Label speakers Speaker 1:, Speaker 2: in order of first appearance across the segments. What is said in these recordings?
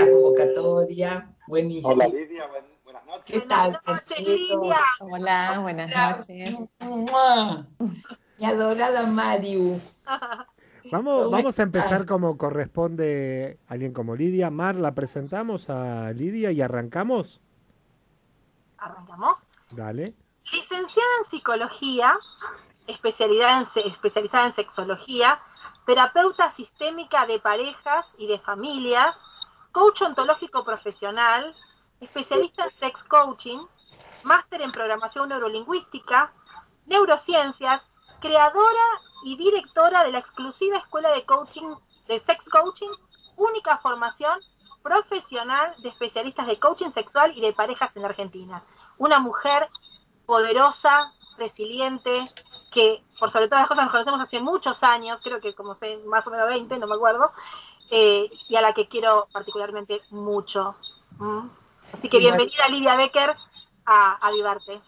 Speaker 1: esta convocatoria. Buenísimo.
Speaker 2: Hola Lidia, buenas noches.
Speaker 1: ¿Qué tal,
Speaker 3: Buenas noches,
Speaker 1: Marcelo?
Speaker 3: Lidia.
Speaker 4: Hola, buenas noches.
Speaker 1: ¡Mua! Mi adorada Mariu.
Speaker 5: Vamos a empezar
Speaker 1: estás?
Speaker 5: como corresponde a alguien como Lidia. Mar, ¿la presentamos a Lidia y arrancamos?
Speaker 3: Arrancamos.
Speaker 5: Dale.
Speaker 3: Licenciada en Psicología, especializada en Sexología, terapeuta sistémica de parejas y de familias, coach ontológico profesional, especialista en sex coaching, máster en programación neurolingüística, neurociencias, creadora y directora de la exclusiva escuela de coaching, de sex coaching, única formación profesional de especialistas de coaching sexual y de parejas en la Argentina. Una mujer poderosa, resiliente, que por sobre todas las cosas nos conocemos hace muchos años, creo que como sé, más o menos 20, no me acuerdo, y a la que quiero particularmente mucho. Así que bienvenida Lidia Becker a Avivarte.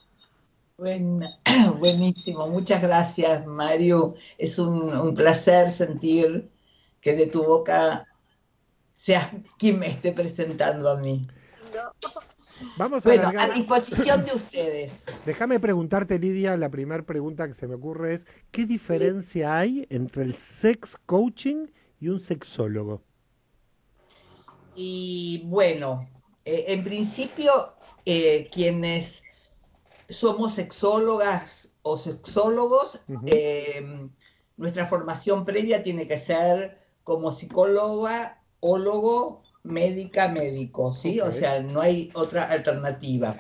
Speaker 1: Buenísimo, muchas gracias, Mariu. Es un placer sentir que de tu boca seas quien me esté presentando a mí.
Speaker 5: Vamos a
Speaker 1: Bueno,
Speaker 5: alargar.
Speaker 1: a disposición de ustedes.
Speaker 5: Déjame preguntarte, Lidia, la primera pregunta que se me ocurre es, ¿qué diferencia hay entre el sex coaching y un sexólogo?
Speaker 1: Y bueno, en principio, quienes somos sexólogas o sexólogos, nuestra formación previa tiene que ser como psicóloga, ólogo, médica, médico, ¿sí?
Speaker 5: Ok.
Speaker 1: O sea, no hay otra alternativa.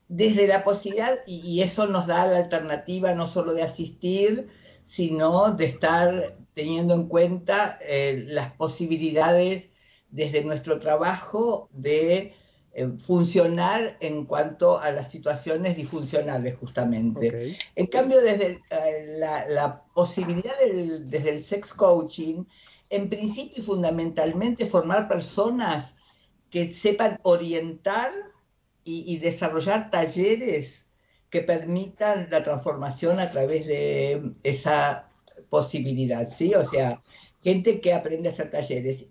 Speaker 1: Desde la posibilidad, y eso nos da la alternativa no solo de asistir, sino de estar teniendo en cuenta las posibilidades desde nuestro trabajo de funcionar en cuanto a las situaciones disfuncionales, justamente.
Speaker 5: Ok.
Speaker 1: En cambio, desde la posibilidad desde el sex coaching, en principio y fundamentalmente formar personas que sepan orientar y desarrollar talleres que permitan la transformación a través de esa posibilidad, ¿sí? O sea, gente que aprende a hacer talleres.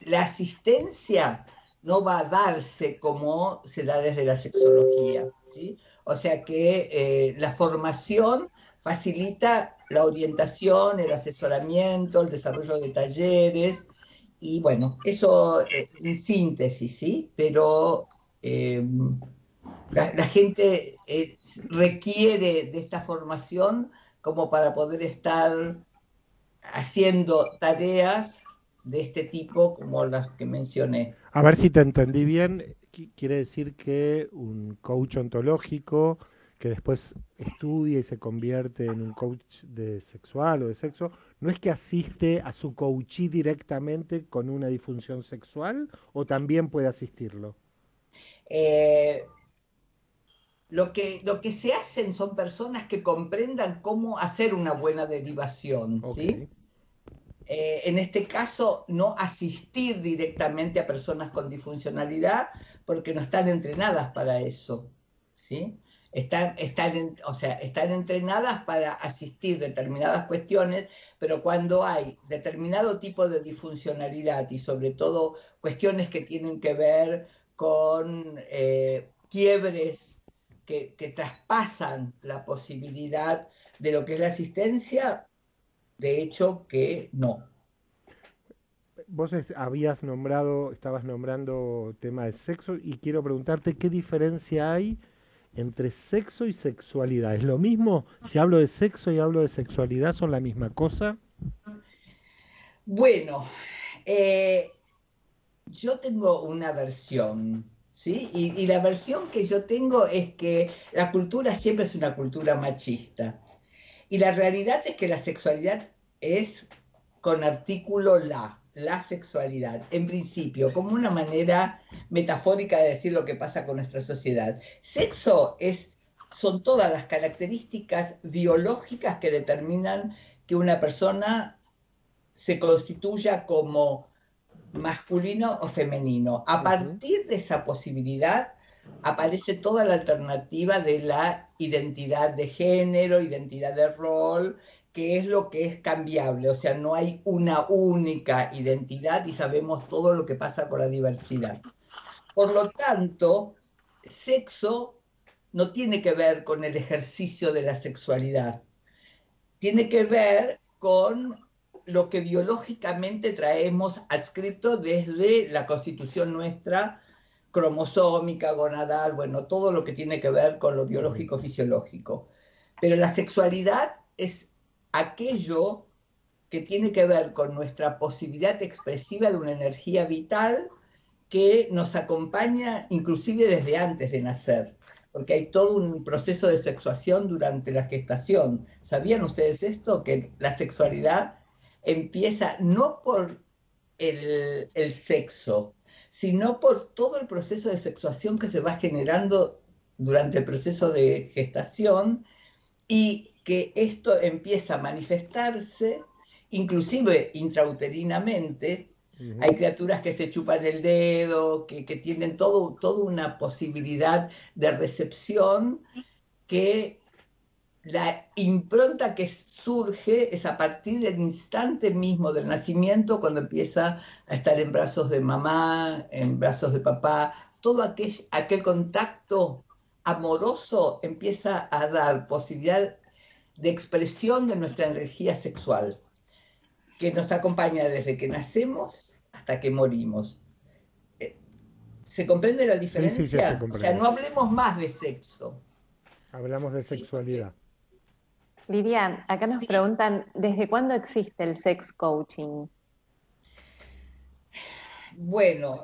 Speaker 1: La asistencia no va a darse como se da desde la sexología, ¿sí? O sea que la formación facilita la orientación, el asesoramiento, el desarrollo de talleres, y bueno, eso en síntesis, ¿sí? Pero la gente requiere de esta formación como para poder estar haciendo tareas de este tipo como las que mencioné.
Speaker 5: A ver si te entendí bien, quiere decir que un coach ontológico que después estudia y se convierte en un coach de sexual o de sexo, ¿no es que asiste a su coachee directamente con una disfunción sexual o también puede asistirlo?
Speaker 1: Lo que se hacen son personas que comprendan cómo hacer una buena derivación, ¿sí?
Speaker 5: Ok.
Speaker 1: En este caso, no asistir directamente a personas con disfuncionalidad porque no están entrenadas para eso, ¿sí? Están entrenadas para asistir determinadas cuestiones, pero cuando hay determinado tipo de disfuncionalidad y sobre todo cuestiones que tienen que ver con quiebres que traspasan la posibilidad de lo que es la asistencia, de hecho que no.
Speaker 5: Vos estabas nombrando tema de sexo y quiero preguntarte qué diferencia hay entre sexo y sexualidad. ¿Es lo mismo? Si hablo de sexo y hablo de sexualidad, ¿son la misma cosa?
Speaker 1: Bueno, yo tengo una versión, ¿sí? Y la versión que yo tengo es que la cultura siempre es una cultura machista. Y la realidad es que la sexualidad es con artículo la sexualidad, en principio, como una manera metafórica de decir lo que pasa con nuestra sociedad. Sexo son todas las características biológicas que determinan que una persona se constituya como masculino o femenino. A partir de esa posibilidad aparece toda la alternativa de la identidad de género, identidad de rol, que es lo que es cambiable, o sea, no hay una única identidad y sabemos todo lo que pasa con la diversidad. Por lo tanto, sexo no tiene que ver con el ejercicio de la sexualidad, tiene que ver con lo que biológicamente traemos adscrito desde la constitución nuestra, cromosómica, gonadal, bueno, todo lo que tiene que ver con lo biológico fisiológico. Pero la sexualidad es aquello que tiene que ver con nuestra posibilidad expresiva de una energía vital que nos acompaña inclusive desde antes de nacer, porque hay todo un proceso de sexuación durante la gestación. ¿Sabían ustedes esto? Que la sexualidad empieza no por el sexo, sino por todo el proceso de sexuación que se va generando durante el proceso de gestación, y que esto empieza a manifestarse inclusive intrauterinamente. Hay criaturas que se chupan el dedo, que tienen toda una posibilidad de recepción, que la impronta que surge es a partir del instante mismo del nacimiento, cuando empieza a estar en brazos de mamá, en brazos de papá, todo aquel contacto amoroso empieza a dar posibilidad de expresión de nuestra energía sexual, que nos acompaña desde que nacemos hasta que morimos. ¿Se comprende la diferencia?
Speaker 5: Sí, se comprende.
Speaker 1: O sea, no hablemos más de sexo.
Speaker 5: Hablamos de sexualidad.
Speaker 4: Lidia, acá nos preguntan, ¿desde cuándo existe el sex coaching?
Speaker 1: Bueno,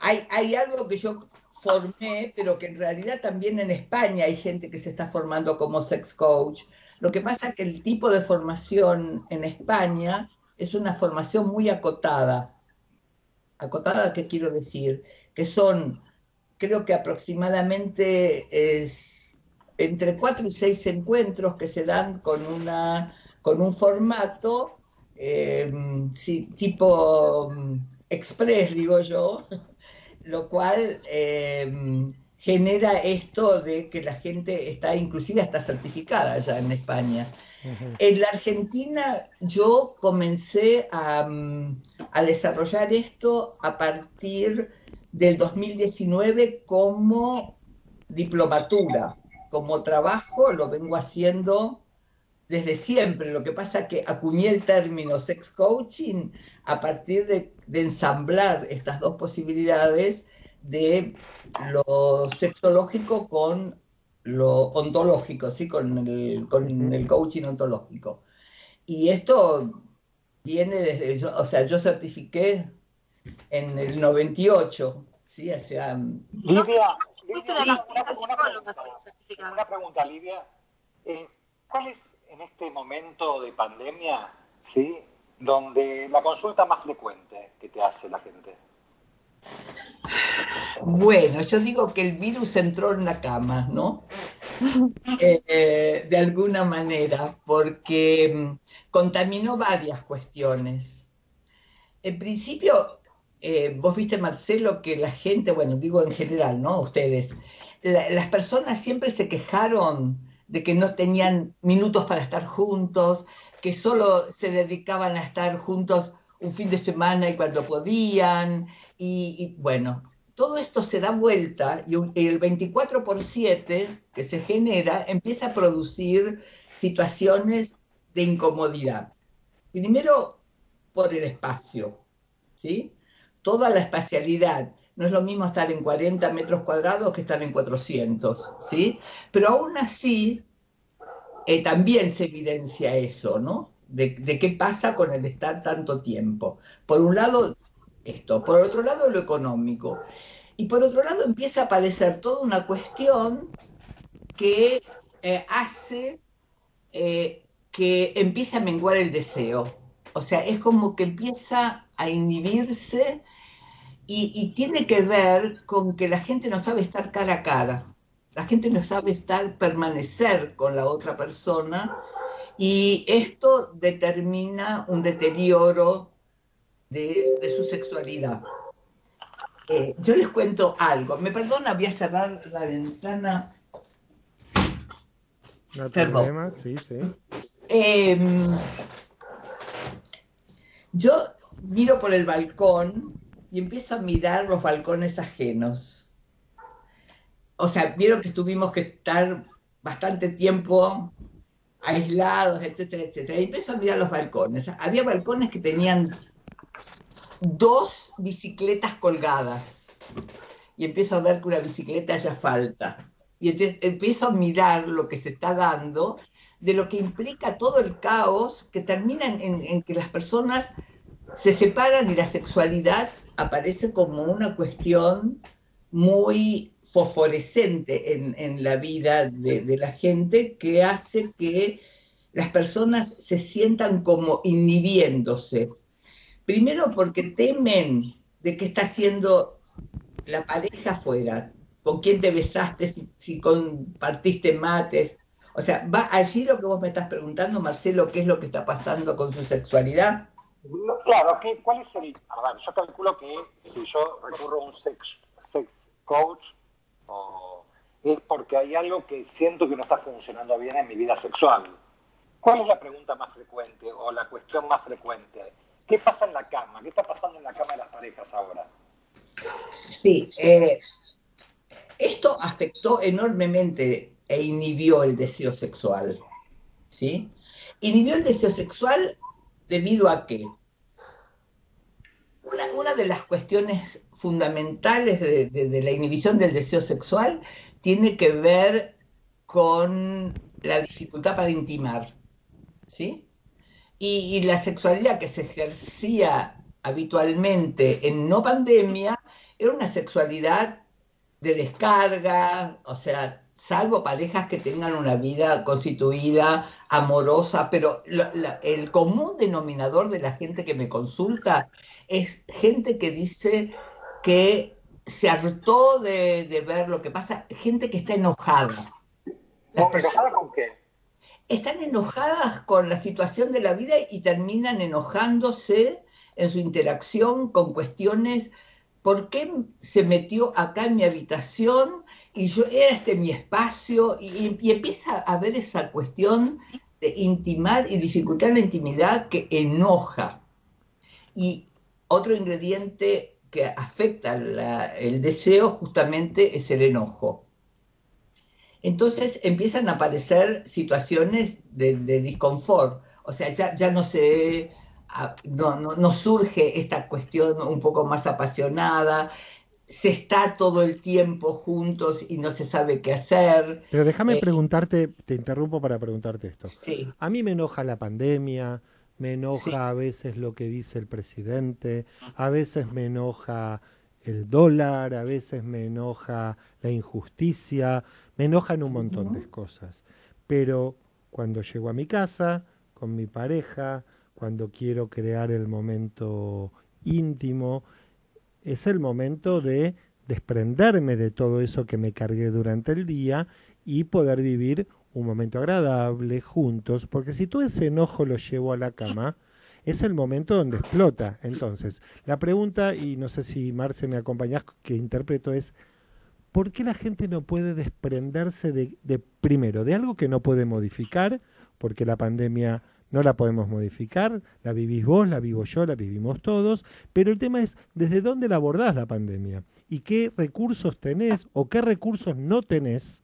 Speaker 1: hay algo que yo formé, pero que en realidad también en España hay gente que se está formando como sex coach. Lo que pasa es que el tipo de formación en España es una formación muy acotada. ¿Acotada qué quiero decir? Que son, creo que aproximadamente entre 4 y 6 encuentros que se dan con un formato tipo express, digo yo, lo cual genera esto de que la gente está, inclusive hasta certificada ya en España. En la Argentina yo comencé a desarrollar esto a partir del 2019 como diplomatura. Como trabajo lo vengo haciendo desde siempre. Lo que pasa es que acuñé el término sex coaching a partir de ensamblar estas dos posibilidades de lo sexológico con lo ontológico, ¿sí? con el coaching ontológico. Y esto viene desde, o sea, yo certifiqué en el 98, ¿sí? O sea,
Speaker 2: Lidia, una pregunta, Lidia. ¿Cuál es en este momento de pandemia, ¿sí?, donde la consulta más frecuente que te hace la gente?
Speaker 1: Bueno, yo digo que el virus entró en la cama, ¿no? De alguna manera, porque contaminó varias cuestiones. En principio, vos viste, Marcelo, que la gente, bueno, digo en general, ¿no? Ustedes, las personas siempre se quejaron de que no tenían minutos para estar juntos, que solo se dedicaban a estar juntos un fin de semana y cuando podían, y bueno, todo esto se da vuelta y el 24/7 que se genera empieza a producir situaciones de incomodidad. Primero, por el espacio, ¿sí? Toda la espacialidad. No es lo mismo estar en 40 metros cuadrados que estar en 400, ¿sí? Pero aún así, también se evidencia eso, ¿no? De qué pasa con el estar tanto tiempo. Por un lado, esto. Por otro lado, lo económico. Y por otro lado, empieza a aparecer toda una cuestión que hace que empiece a menguar el deseo. O sea, es como que empieza a inhibirse y tiene que ver con que la gente no sabe estar cara a cara. La gente no sabe permanecer con la otra persona, y esto determina un deterioro de su sexualidad. Yo les cuento algo. Me perdona, voy a cerrar la ventana.
Speaker 5: No hay
Speaker 1: Perdón.
Speaker 5: problema, sí, sí.
Speaker 1: Yo miro por el balcón y empiezo a mirar los balcones ajenos. O sea, vieron que tuvimos que estar bastante tiempo aislados, etcétera, etcétera. Y empiezo a mirar los balcones. Había balcones que tenían 2 bicicletas colgadas. Y empiezo a ver que una bicicleta ya falta. Y entonces empiezo a mirar lo que se está dando, de lo que implica todo el caos que termina en que las personas se separan y la sexualidad aparece como una cuestión muy fosforescente en la vida de la gente, que hace que las personas se sientan como inhibiéndose. Primero porque temen de qué está haciendo la pareja afuera, con quién te besaste, si compartiste mates. O sea, va allí lo que vos me estás preguntando, Marcelo, qué es lo que está pasando con su sexualidad.
Speaker 2: Claro, ¿cuál es el...? A ver, yo calculo que si yo recurro a un sex coach, es porque hay algo que siento que no está funcionando bien en mi vida sexual. ¿Cuál es la pregunta más frecuente o la cuestión más frecuente? ¿Qué pasa en la cama? ¿Qué está pasando en la cama de las parejas ahora?
Speaker 1: Sí, esto afectó enormemente e inhibió el deseo sexual, ¿sí? Inhibió el deseo sexual debido a que una de las cuestiones fundamentales de la inhibición del deseo sexual tiene que ver con la dificultad para intimar, ¿sí? Y la sexualidad que se ejercía habitualmente en no pandemia era una sexualidad de descarga, o sea, salvo parejas que tengan una vida constituida, amorosa, pero el común denominador de la gente que me consulta es gente que dice que se hartó de ver lo que pasa, gente que está enojada.
Speaker 2: ¿Enojada con qué?
Speaker 1: Están enojadas con la situación de la vida y terminan enojándose en su interacción con cuestiones. ¿Por qué se metió acá en mi habitación y yo era mi espacio? Y empieza a haber esa cuestión de intimar y dificultar la intimidad que enoja. Y otro ingrediente que afecta el deseo justamente es el enojo. Entonces empiezan a aparecer situaciones de disconfort. O sea, ya no se... No surge esta cuestión un poco más apasionada, se está todo el tiempo juntos y no se sabe qué hacer.
Speaker 5: Pero déjame preguntarte, te interrumpo para preguntarte esto.
Speaker 1: Sí.
Speaker 5: A mí me enoja la pandemia, me enoja
Speaker 1: Sí.
Speaker 5: a veces lo que dice el presidente, a veces me enoja el dólar, a veces me enoja la injusticia, me enojan un montón de cosas. Pero cuando llego a mi casa, con mi pareja, cuando quiero crear el momento íntimo, es el momento de desprenderme de todo eso que me cargué durante el día y poder vivir un momento agradable juntos, porque si todo ese enojo lo llevo a la cama, es el momento donde explota. Entonces, la pregunta, y no sé si Marce me acompañás, que interpreto es, ¿por qué la gente no puede desprenderse primero, de algo que no puede modificar, porque la pandemia no la podemos modificar, la vivís vos, la vivo yo, la vivimos todos, pero el tema es desde dónde la abordás la pandemia y qué recursos tenés o qué recursos no tenés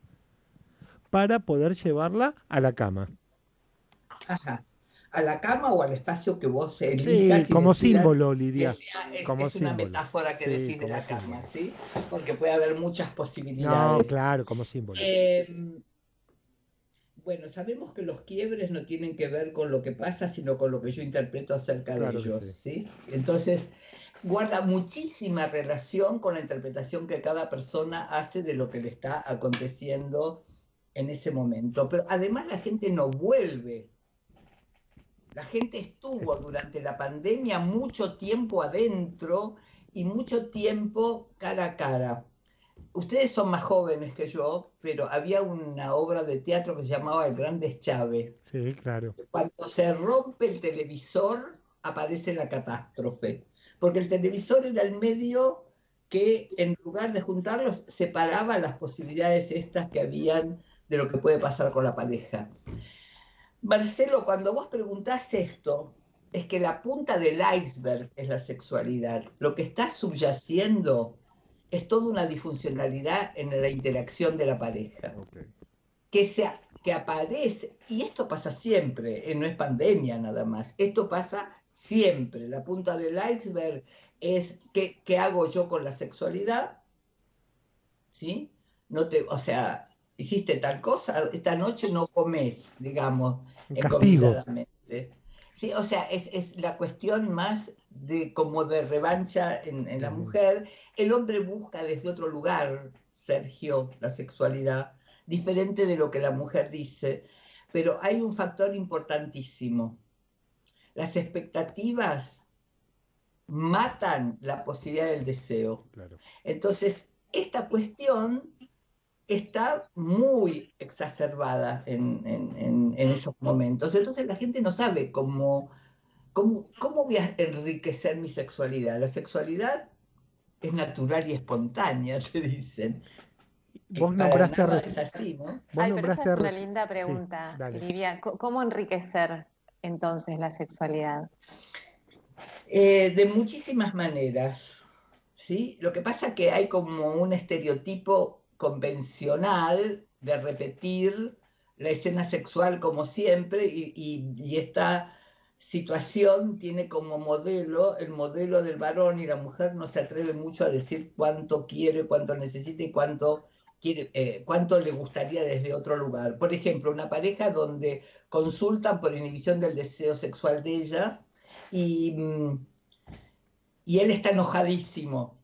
Speaker 5: para poder llevarla a la cama?
Speaker 1: Ajá. A la cama o al espacio que vos elijas.
Speaker 5: Sí, como
Speaker 1: y decidas
Speaker 5: símbolo, Lidia.
Speaker 1: es
Speaker 5: Como
Speaker 1: una
Speaker 5: símbolo.
Speaker 1: metáfora que
Speaker 5: Sí,
Speaker 1: decide
Speaker 5: como
Speaker 1: la
Speaker 5: símbolo.
Speaker 1: cama, ¿sí? Porque puede haber muchas
Speaker 5: No,
Speaker 1: posibilidades.
Speaker 5: claro, como símbolo.
Speaker 1: Bueno, sabemos que los quiebres no tienen que ver con lo que pasa, sino con lo que yo interpreto acerca
Speaker 5: Claro
Speaker 1: de
Speaker 5: que
Speaker 1: ellos,
Speaker 5: sí.
Speaker 1: ¿sí? Entonces, guarda muchísima relación con la interpretación que cada persona hace de lo que le está aconteciendo en ese momento. Pero además la gente no vuelve. La gente estuvo durante la pandemia mucho tiempo adentro y mucho tiempo cara a cara. Ustedes son más jóvenes que yo, pero había una obra de teatro que se llamaba El Gran Deschave.
Speaker 5: Sí, claro.
Speaker 1: Cuando se rompe el televisor, aparece la catástrofe. Porque el televisor era el medio que, en lugar de juntarlos, separaba las posibilidades estas que habían de lo que puede pasar con la pareja. Marcelo, cuando vos preguntás esto, es que la punta del iceberg es la sexualidad. Lo que está subyaciendo es toda una disfuncionalidad en la interacción de la pareja.
Speaker 5: Okay.
Speaker 1: Que aparece, y esto pasa siempre, no es pandemia nada más, esto pasa siempre. La punta del iceberg es qué hago yo con la sexualidad, ¿sí? O sea, hiciste tal cosa, esta noche no comes, digamos,
Speaker 5: Un castigo.
Speaker 1: Sí, o sea, es la cuestión más como de revancha en la mujer. El hombre busca desde otro lugar, Sergio, la sexualidad, diferente de lo que la mujer dice, pero hay un factor importantísimo. Las expectativas matan la posibilidad del deseo.
Speaker 5: Claro.
Speaker 1: Entonces, esta cuestión está muy exacerbada en esos momentos. Entonces la gente no sabe cómo voy a enriquecer mi sexualidad. La sexualidad es natural y espontánea, te dicen.
Speaker 5: Vos
Speaker 1: Para
Speaker 5: nombraste
Speaker 1: nada es así, ¿no?
Speaker 4: Ay, pero esa es una linda pregunta,
Speaker 5: sí,
Speaker 4: Livia. ¿Cómo enriquecer entonces la sexualidad?
Speaker 1: De muchísimas maneras, ¿sí? Lo que pasa es que hay como un estereotipo convencional de repetir la escena sexual como siempre y esta situación tiene como modelo el modelo del varón, y la mujer no se atreve mucho a decir cuánto quiere, cuánto necesita y cuánto le gustaría desde otro lugar. Por ejemplo, una pareja donde consultan por inhibición del deseo sexual de ella y él está enojadísimo.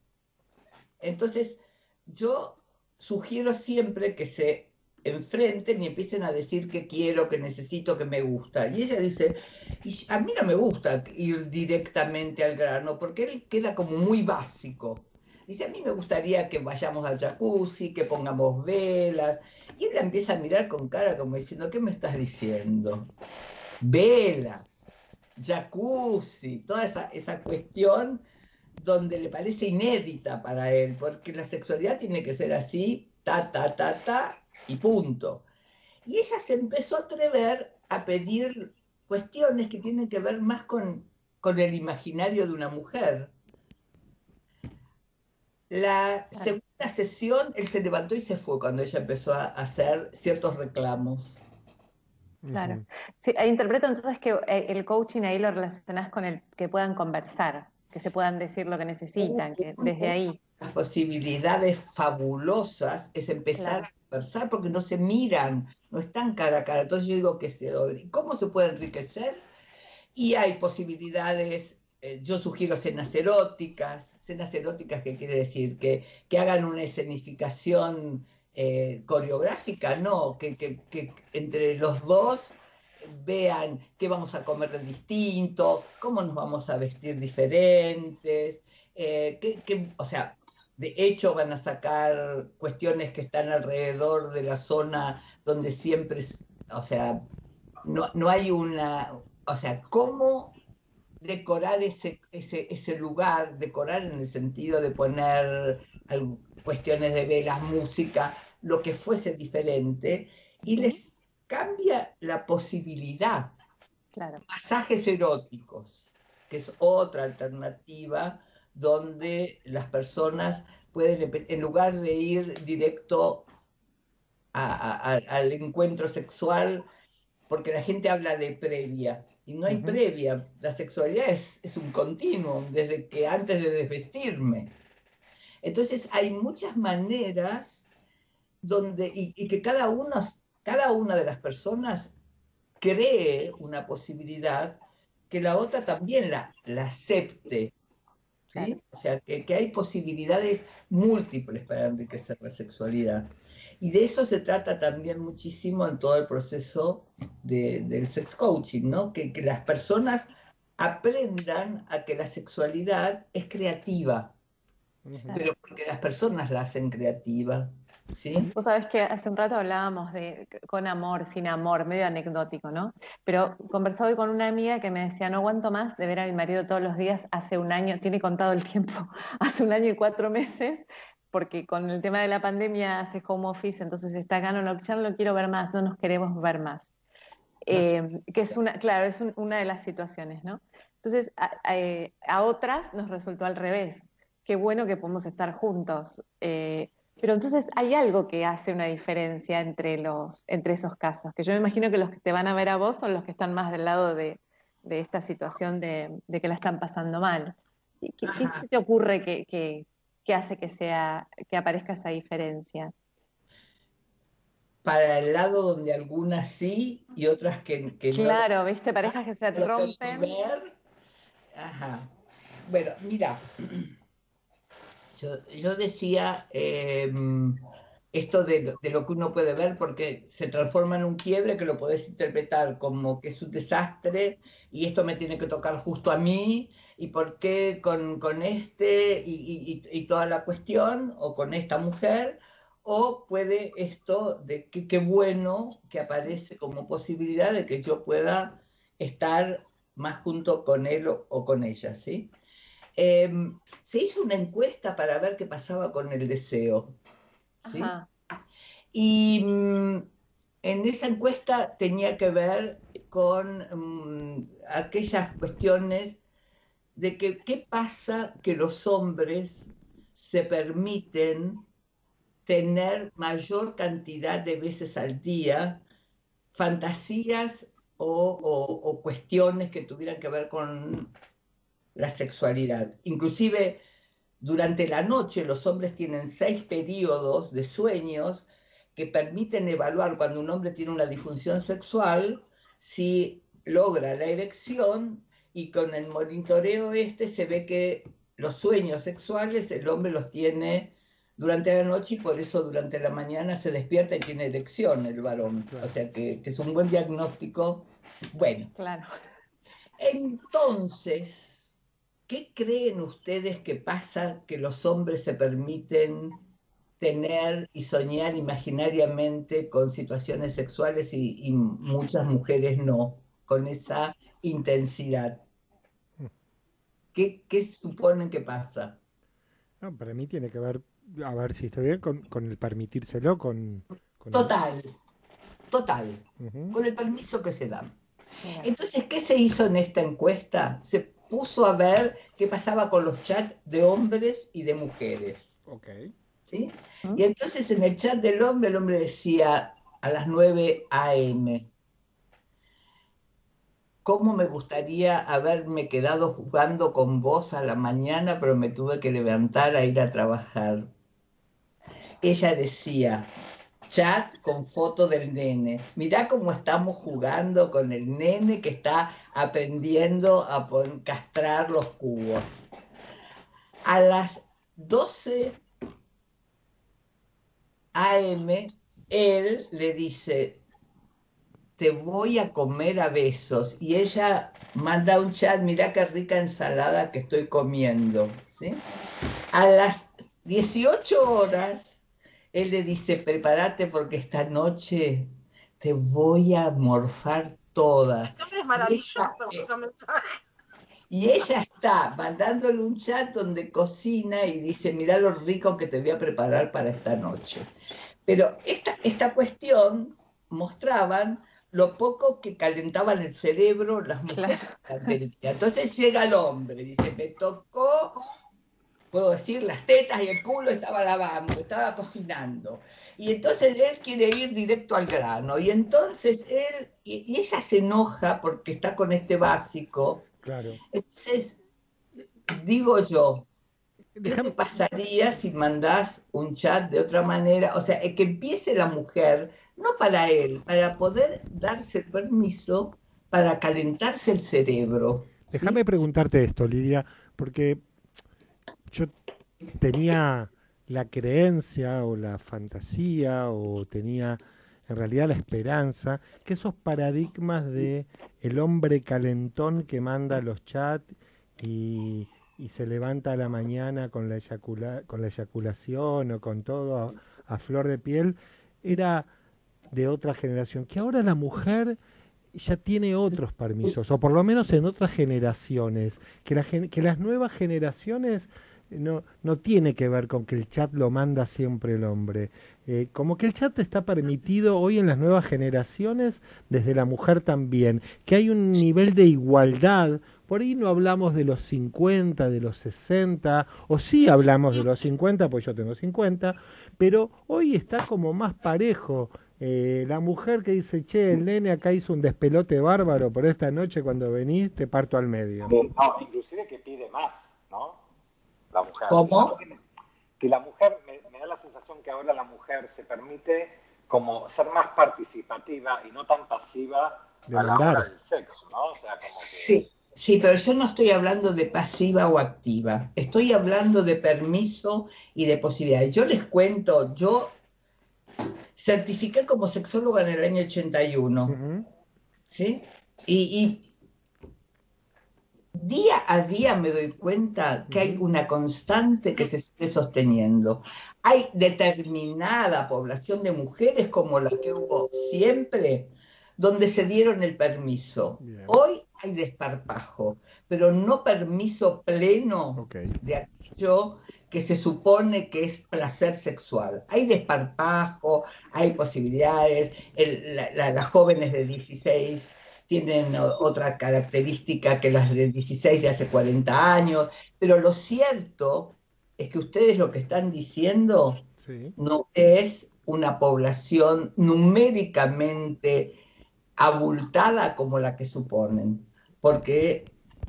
Speaker 1: Entonces, yo sugiero siempre que se enfrenten y empiecen a decir qué quiero, qué necesito, qué me gusta. Y ella dice, y a mí no me gusta ir directamente al grano, porque él queda como muy básico. Dice, a mí me gustaría que vayamos al jacuzzi, que pongamos velas. Y él la empieza a mirar con cara como diciendo, ¿qué me estás diciendo? Velas, jacuzzi, toda esa cuestión donde le parece inédita para él, porque la sexualidad tiene que ser así, y punto. Y ella se empezó a atrever a pedir cuestiones que tienen que ver más con el imaginario de una mujer. La segunda sesión, él se levantó y se fue cuando ella empezó a hacer ciertos reclamos.
Speaker 4: Claro. Sí, interpreto entonces que el coaching ahí lo relacionás con el que puedan conversar, que se puedan decir lo que necesitan, que desde ahí.
Speaker 1: Las posibilidades fabulosas es empezar a conversar porque no se miran, no están cara a cara. Entonces yo digo ¿cómo se puede enriquecer? Y hay posibilidades, yo sugiero escenas eróticas que quiere decir que hagan una escenificación coreográfica, no, que entre los dos vean qué vamos a comer de distinto, cómo nos vamos a vestir diferentes, o sea, de hecho van a sacar cuestiones que están alrededor de la zona donde siempre, o sea, no hay o sea, cómo decorar ese lugar, decorar en el sentido de poner cuestiones de velas, música, lo que fuese diferente, y les cambia la posibilidad.
Speaker 4: Claro.
Speaker 1: Masajes eróticos, que es otra alternativa donde las personas pueden, en lugar de ir directo al encuentro sexual, porque la gente habla de previa, y no hay previa. La sexualidad es un continuum, desde que antes de desvestirme. Entonces hay muchas maneras donde, y que cada una de las personas cree una posibilidad que la otra también la acepte. ¿Sí? Claro. O sea, que hay posibilidades múltiples para enriquecer la sexualidad. Y de eso se trata también muchísimo en todo el proceso del sex coaching, ¿no? Que las personas aprendan a que la sexualidad es creativa, pero porque las personas la hacen creativa. ¿Sí?
Speaker 4: Vos sabés que hace un rato hablábamos de con amor, sin amor, medio anecdótico, ¿no? Pero conversé hoy con una amiga que me decía, no aguanto más de ver a mi marido todos los días, hace un año, tiene contado el tiempo, hace un año y 4 meses, porque con el tema de la pandemia hace home office, entonces está acá, no, ya no lo quiero ver más, no nos queremos ver más. Que es claro, es una de las situaciones, ¿no? Entonces, a otras nos resultó al revés. Qué bueno que podemos estar juntos. Pero entonces hay algo que hace una diferencia entre esos casos, que yo me imagino que los que te van a ver a vos son los que están más del lado de esta situación de que la están pasando mal. ¿Qué se te ocurre que hace que aparezca esa diferencia?
Speaker 1: Para el lado donde algunas sí y otras que
Speaker 4: claro, ¿viste? Parejas que se rompen.
Speaker 1: Ajá. Bueno, mira, yo decía esto de lo que uno puede ver, porque se transforma en un quiebre que lo podés interpretar como que es un desastre y esto me tiene que tocar justo a mí, y por qué con este y toda la cuestión, o con esta mujer, o puede esto de que qué bueno que aparece como posibilidad de que yo pueda estar más junto con él o con ella, ¿sí? Se hizo una encuesta para ver qué pasaba con el deseo, ¿sí? Y en esa encuesta tenía que ver con aquellas cuestiones de que qué pasa que los hombres se permiten tener mayor cantidad de veces al día fantasías o cuestiones que tuvieran que ver con la sexualidad. Inclusive durante la noche los hombres tienen 6 periodos de sueños que permiten evaluar cuando un hombre tiene una disfunción sexual si logra la erección, y con el monitoreo se ve que los sueños sexuales el hombre los tiene durante la noche, y por eso durante la mañana se despierta y tiene erección el varón. Claro. O sea que es un buen diagnóstico. Bueno,
Speaker 4: claro.
Speaker 1: Entonces, ¿qué creen ustedes que pasa que los hombres se permiten tener y soñar imaginariamente con situaciones sexuales y muchas mujeres no, con esa intensidad? ¿Qué suponen que pasa?
Speaker 5: No, para mí tiene que ver, a ver si estoy bien, con el permitírselo,
Speaker 1: Total, con el permiso que se da. Entonces, ¿qué se hizo en esta encuesta? Se puso a ver qué pasaba con los chats de hombres y de mujeres.
Speaker 5: Okay.
Speaker 1: ¿Sí? Y entonces en el chat del hombre, el hombre decía a las 9 a.m., ¿cómo me gustaría haberme quedado jugando con vos a la mañana, pero me tuve que levantar a ir a trabajar? Ella decía, chat con foto del nene. Mirá cómo estamos jugando con el nene que está aprendiendo a castrar los cubos. A las 12 a.m., él le dice, te voy a comer a besos. Y ella manda un chat, mirá qué rica ensalada que estoy comiendo, ¿sí? A las 18 horas, él le dice, prepárate porque esta noche te voy a morfar todas.
Speaker 3: Es maravilloso esos mensajes.
Speaker 1: Y ella está mandándole un chat donde cocina y dice, mirá lo rico que te voy a preparar para esta noche. Pero esta cuestión mostraban lo poco que calentaban el cerebro las mujeres. Claro. Entonces llega el hombre, dice, me tocó, puedo decir, las tetas y el culo, estaba lavando, estaba cocinando. Y entonces él quiere ir directo al grano. Y entonces y ella se enoja porque está con este básico.
Speaker 5: Claro.
Speaker 1: Entonces, digo yo, ¿qué te pasaría si mandás un chat de otra manera? O sea, que empiece la mujer, no para él, para poder darse el permiso para calentarse el cerebro. ¿Sí?
Speaker 5: Déjame preguntarte esto, Lidia, porque yo tenía la creencia o la fantasía o tenía en realidad la esperanza que esos paradigmas de el hombre calentón que manda los chats y se levanta a la mañana con la eyaculación o con todo a flor de piel, era de otra generación, que ahora la mujer ya tiene otros permisos, o por lo menos en otras generaciones, que las nuevas generaciones no tiene que ver con que el chat lo manda siempre el hombre. Como que el chat está permitido hoy en las nuevas generaciones, desde la mujer también, que hay un nivel de igualdad. Por ahí no hablamos de los 50, de los 60, o sí hablamos de los 50, pues yo tengo 50, pero hoy está como más parejo. La mujer que dice, che, el nene acá hizo un despelote bárbaro, por esta noche cuando venís te parto al medio.
Speaker 2: No, inclusive que pide más, ¿no? La mujer.
Speaker 1: ¿Cómo?
Speaker 2: Que la mujer, me da la sensación que ahora la mujer se permite como ser más participativa y no tan pasiva a la hora del sexo, ¿no? O sea, como que...
Speaker 1: Sí, sí, pero yo no estoy hablando de pasiva o activa, estoy hablando de permiso y de posibilidades. Yo les cuento, yo certifiqué como sexóloga en el año 81, ¿sí? Y día a día me doy cuenta que hay una constante que se sigue sosteniendo. Hay determinada población de mujeres como la que hubo siempre, donde se dieron el permiso. Bien. Hoy hay desparpajo, pero no permiso pleno de aquello que se supone que es placer sexual. Hay desparpajo, hay posibilidades, las jóvenes de 16 tienen otra característica que las de 16 de hace 40 años, pero lo cierto es que ustedes lo que están diciendo no es una población numéricamente abultada como la que suponen, porque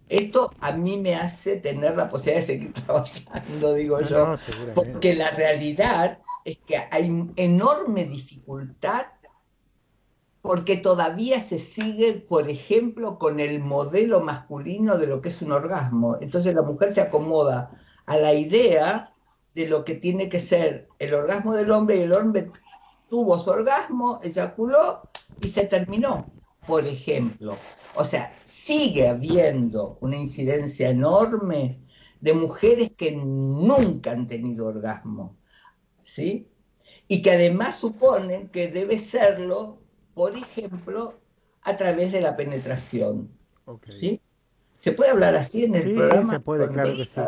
Speaker 1: esto a mí me hace tener la posibilidad de seguir trabajando, digo yo, porque la realidad es que hay enorme dificultad porque todavía se sigue, por ejemplo, con el modelo masculino de lo que es un orgasmo. Entonces la mujer se acomoda a la idea de lo que tiene que ser el orgasmo del hombre, y el hombre tuvo su orgasmo, eyaculó y se terminó, por ejemplo. O sea, sigue habiendo una incidencia enorme de mujeres que nunca han tenido orgasmo, ¿sí? Y que además suponen que debe serlo, por ejemplo, a través de la penetración. ¿Sí? ¿Se puede hablar así en el programa?
Speaker 5: Sí, se puede, claro que sí.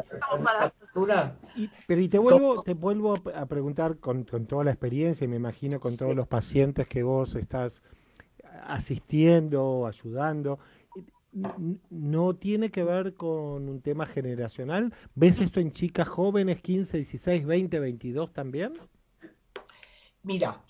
Speaker 5: Te vuelvo a preguntar con toda la experiencia, y me imagino con todos los pacientes que vos estás asistiendo, ayudando. ¿No tiene que ver con un tema generacional? ¿Ves esto en chicas jóvenes, 15, 16, 20, 22 también?
Speaker 1: Mira,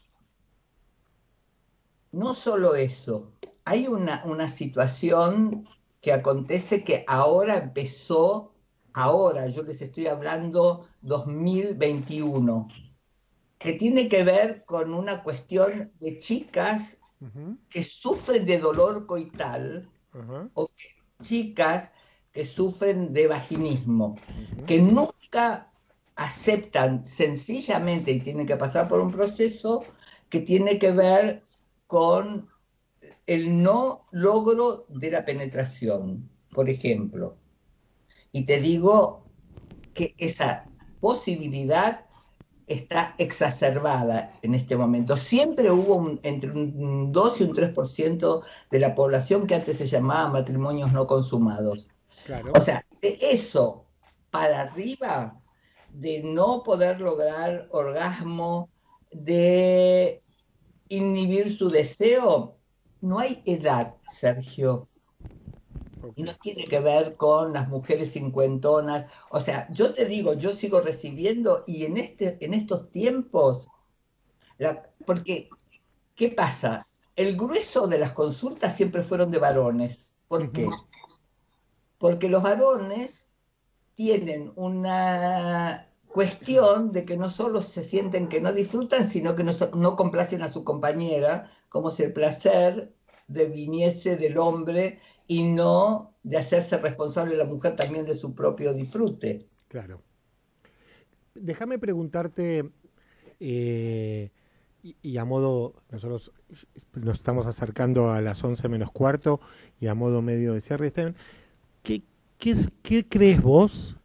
Speaker 1: no solo eso, hay una situación que acontece que ahora empezó, yo les estoy hablando 2021, que tiene que ver con una cuestión de chicas que sufren de dolor coital o chicas que sufren de vaginismo, que nunca aceptan sencillamente y tienen que pasar por un proceso que tiene que ver con el no logro de la penetración, por ejemplo. Y te digo que esa posibilidad está exacerbada en este momento. Siempre hubo entre un 2 y un 3% de la población que antes se llamaba matrimonios no consumados. Claro. O sea, de eso para arriba, de no poder lograr orgasmo, de inhibir su deseo, no hay edad, Sergio. Y no tiene que ver con las mujeres cincuentonas. O sea, yo te digo, yo sigo recibiendo y en estos tiempos, porque, ¿qué pasa? El grueso de las consultas siempre fueron de varones. ¿Por qué? Porque los varones tienen una cuestión de que no solo se sienten que no disfrutan, sino que no complacen a su compañera, como si el placer viniese del hombre y no de hacerse responsable la mujer también de su propio disfrute.
Speaker 5: Claro. Déjame preguntarte, y a modo, nosotros nos estamos acercando a las 11 menos cuarto, y a modo medio de cierre, ¿qué crees vos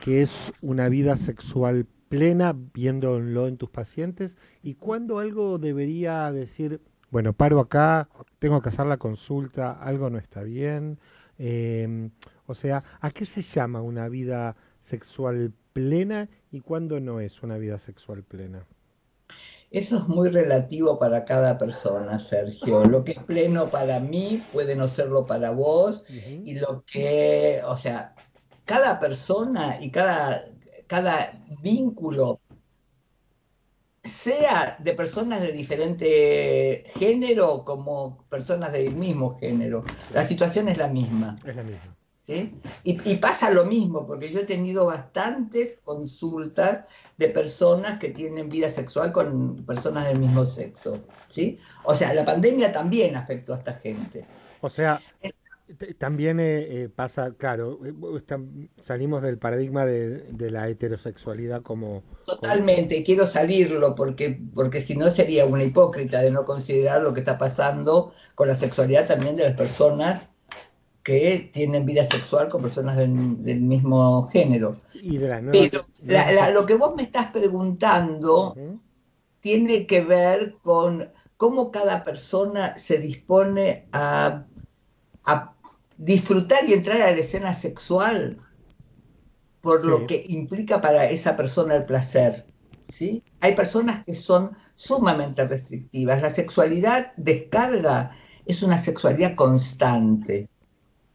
Speaker 5: que es una vida sexual plena, viéndolo en tus pacientes? ¿Y cuándo algo debería decir, bueno, paro acá, tengo que hacer la consulta, algo no está bien? O sea, ¿a qué se llama una vida sexual plena y cuándo no es una vida sexual plena?
Speaker 1: Eso es muy relativo para cada persona, Sergio. Lo que es pleno para mí puede no serlo para vos,
Speaker 5: Ujú.
Speaker 1: y o sea, cada persona y cada vínculo, sea de personas de diferente género como personas del mismo género, la
Speaker 5: Claro,
Speaker 1: situación es la misma.
Speaker 5: es la misma.
Speaker 1: ¿Sí? Y pasa lo mismo, porque yo he tenido bastantes consultas de personas que tienen vida sexual con personas del mismo sexo, ¿sí? O sea, la pandemia también afectó a esta gente.
Speaker 5: O sea, también pasa, claro, salimos del paradigma de la heterosexualidad como,
Speaker 1: Totalmente, quiero salirlo porque si no sería una hipócrita de no considerar lo que está pasando con la sexualidad también de las personas que tienen vida sexual con personas del mismo género.
Speaker 5: y de las
Speaker 1: Pero
Speaker 5: nuevas
Speaker 1: lo que vos me estás preguntando
Speaker 5: Ujú.
Speaker 1: tiene que ver con cómo cada persona se dispone a disfrutar y entrar a la escena sexual por lo
Speaker 5: Sí,
Speaker 1: que implica para esa persona el placer. ¿Sí? Hay personas que son sumamente restrictivas. La sexualidad descarga es una sexualidad constante.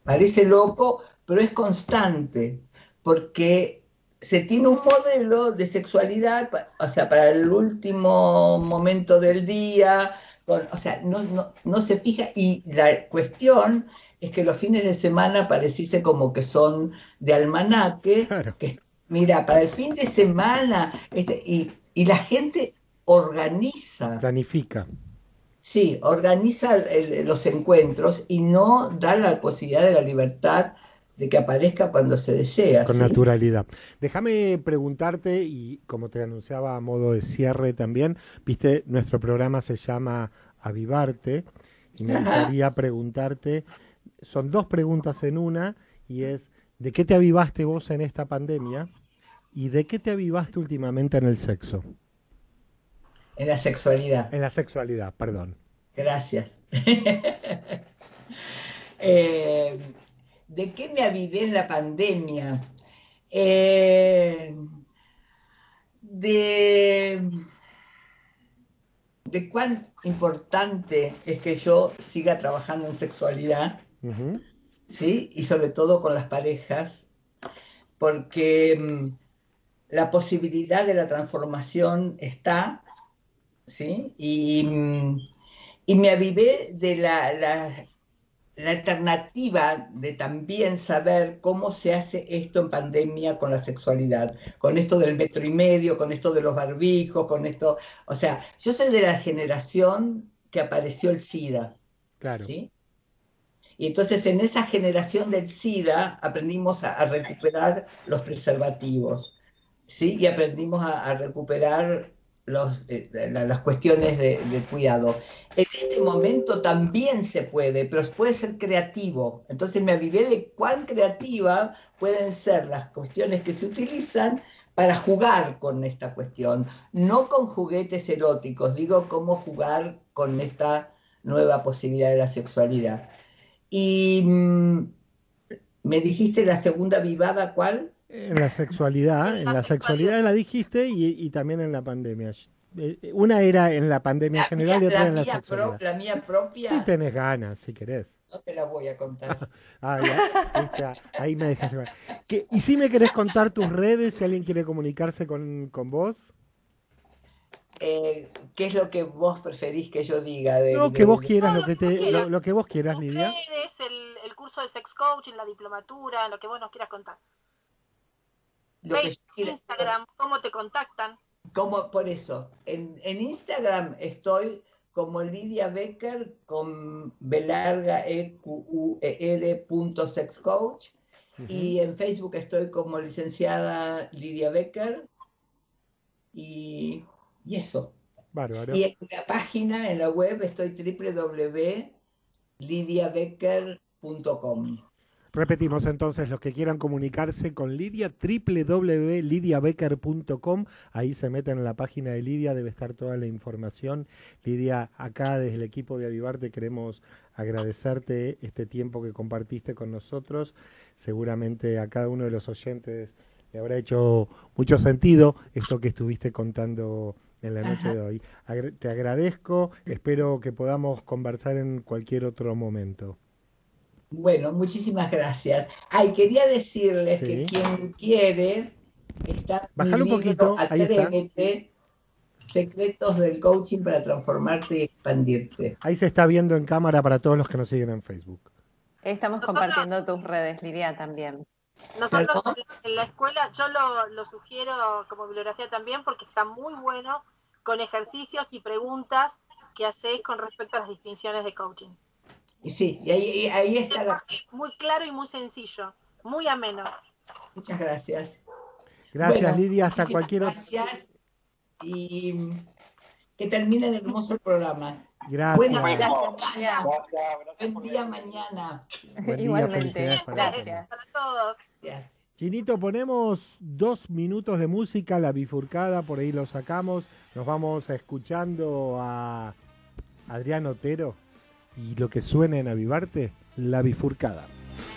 Speaker 1: Parece loco, pero es constante, porque se tiene un modelo de sexualidad, o sea, para el último momento del día, o sea, no se fija, y la cuestión es que los fines de semana pareciese como que son de almanaque,
Speaker 5: claro,
Speaker 1: que mira, para el fin de semana, y la gente organiza.
Speaker 5: planifica.
Speaker 1: Sí, organiza los encuentros y no da la posibilidad de la libertad de que aparezca cuando se desea,
Speaker 5: Con
Speaker 1: ¿sí?
Speaker 5: naturalidad. Déjame preguntarte, y como te anunciaba a modo de cierre también, viste, nuestro programa se llama Avivarte, y me gustaría preguntarte, son dos preguntas en una, y es, ¿de qué te avivaste vos en esta pandemia? ¿Y de qué te avivaste últimamente en el sexo?
Speaker 1: En la sexualidad.
Speaker 5: En la sexualidad, perdón.
Speaker 1: Gracias. Eh, ¿De qué me avivé en la pandemia? Eh, de, de cuán importante es que yo siga trabajando en sexualidad,
Speaker 5: Ujú.
Speaker 1: ¿sí? Y sobre todo con las parejas, porque la posibilidad de la transformación está, ¿sí? Y me avivé de la alternativa de también saber cómo se hace esto en pandemia con la sexualidad, con esto del 1,5 metros, con esto de los barbijos, con esto, o sea, yo soy de la generación que apareció el SIDA,
Speaker 5: Claro.
Speaker 1: ¿sí? Y entonces en esa generación del SIDA aprendimos a recuperar los preservativos, ¿sí? Y aprendimos a recuperar las cuestiones de cuidado. En este momento también se puede, pero puede ser creativo. Entonces me avivé de cuán creativa pueden ser las cuestiones que se utilizan para jugar con esta cuestión. No con juguetes eróticos, digo cómo jugar con esta nueva posibilidad de la sexualidad. Y me dijiste la segunda vivada, ¿cuál?
Speaker 3: En
Speaker 5: En
Speaker 3: la
Speaker 5: la
Speaker 3: sexualidad.
Speaker 5: sexualidad la dijiste y también en la pandemia. Una era en la pandemia en general y otra
Speaker 1: La
Speaker 5: en la
Speaker 1: mía,
Speaker 5: sexualidad.
Speaker 1: la
Speaker 5: Si,
Speaker 1: mía
Speaker 5: si
Speaker 1: propia,
Speaker 5: tenés ganas, si querés.
Speaker 1: no te la voy a contar.
Speaker 5: Ah, ya, viste, ahí me dejas llevar. ¿Y si me querés contar tus redes, si alguien quiere comunicarse con vos?
Speaker 1: ¿Qué es lo que vos preferís que yo diga?
Speaker 5: Lo que vos quieras,
Speaker 3: No, lo que vos quieras.
Speaker 5: lo que vos quieras,
Speaker 3: Tus
Speaker 5: Lidia.
Speaker 3: redes, el curso de sex coaching, la diplomatura, lo que vos nos quieras contar.
Speaker 1: Lo que yo
Speaker 3: Facebook,
Speaker 1: quiera.
Speaker 3: Instagram, cómo te contactan.
Speaker 1: Como por eso, en Instagram estoy como Lidia Becker con belarga EQUER.sexcoach,
Speaker 5: Ujú.
Speaker 1: y en Facebook estoy como licenciada Lidia Becker, y, y eso.
Speaker 5: Bárbaro.
Speaker 1: Y en la página, en la web, estoy www.lidiabecker.com.
Speaker 5: Repetimos entonces, los que quieran comunicarse con Lidia, www.lidiabecker.com, ahí se meten en la página de Lidia, debe estar toda la información. Lidia, acá desde el equipo de Avivarte queremos agradecerte este tiempo que compartiste con nosotros. Seguramente a cada uno de los oyentes Me habrá hecho mucho sentido esto que estuviste contando en la noche
Speaker 1: Ajá.
Speaker 5: de hoy. Te agradezco, espero que podamos conversar en cualquier otro momento.
Speaker 1: Bueno, muchísimas gracias. Ay, quería decirles que
Speaker 5: Sí.
Speaker 1: quien quiere, está mi
Speaker 5: Bájalo un
Speaker 1: libro
Speaker 5: poquito, ahí está.
Speaker 1: Atrévete, Secretos del Coaching para Transformarte y Expandirte.
Speaker 5: Ahí se está viendo en cámara para todos los que nos siguen en Facebook.
Speaker 4: Estamos
Speaker 3: Nosotros,
Speaker 4: compartiendo tus redes, Lidia, también.
Speaker 3: nosotros
Speaker 1: ¿Perdón?
Speaker 3: en la escuela, yo lo sugiero como bibliografía también porque está muy bueno con ejercicios y preguntas que hacéis con respecto a las distinciones de coaching.
Speaker 1: Y sí, y ahí está la...
Speaker 3: Muy claro y muy sencillo, muy ameno.
Speaker 1: Muchas gracias.
Speaker 5: Gracias,
Speaker 1: Bueno,
Speaker 5: Lidia, hasta
Speaker 1: muchísimas
Speaker 5: cualquier otro.
Speaker 1: gracias y que termine el hermoso programa.
Speaker 5: Gracias.
Speaker 1: Buen día,
Speaker 3: Gracias,
Speaker 4: Lidia.
Speaker 1: buen día mañana.
Speaker 5: Buen día,
Speaker 4: Igualmente.
Speaker 5: felicidades para todos.
Speaker 4: Gracias.
Speaker 3: Para todos.
Speaker 1: Gracias.
Speaker 5: Chinito, ponemos 2 minutos de música, La Bifurcada, por ahí lo sacamos. Nos vamos escuchando a Adrián Otero y lo que suena en Avivarte, La Bifurcada.